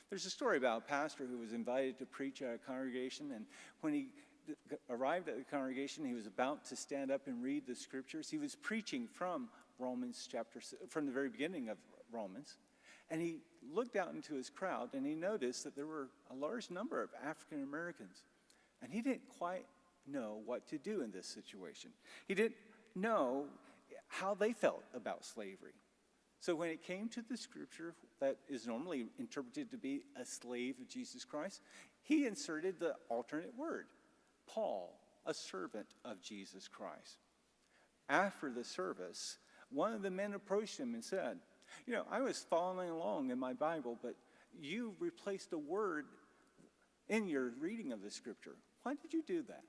There's a story about a pastor who was invited to preach at a congregation, and when he arrived at the congregation, he was about to stand up and read the scriptures. He was preaching from from the very beginning of Romans, and he looked out into his crowd, and he noticed that there were a large number of African Americans, and he didn't quite know what to do in this situation. He didn't know how they felt about slavery. So when it came to the scripture that is normally interpreted to be a slave of Jesus Christ, he inserted the alternate word, Paul, a servant of Jesus Christ. After the service, one of the men approached him and said, I was following along in my Bible, but you replaced a word in your reading of the scripture. Why did you do that?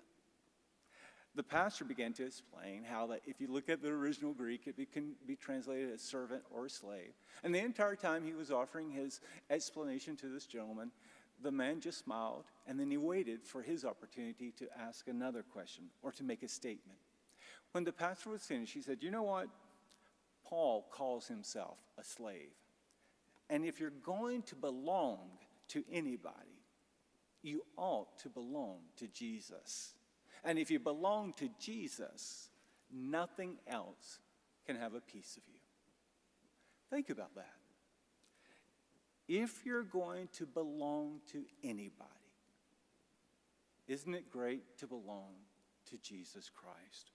The pastor began to explain how that if you look at the original Greek, it can be translated as servant or slave. And the entire time he was offering his explanation to this gentleman, the man just smiled, and then he waited for his opportunity to ask another question or to make a statement. When the pastor was finished, he said, you know what? Paul calls himself a slave. And if you're going to belong to anybody, you ought to belong to Jesus. And if you belong to Jesus, nothing else can have a piece of you. Think about that. If you're going to belong to anybody, isn't it great to belong to Jesus Christ?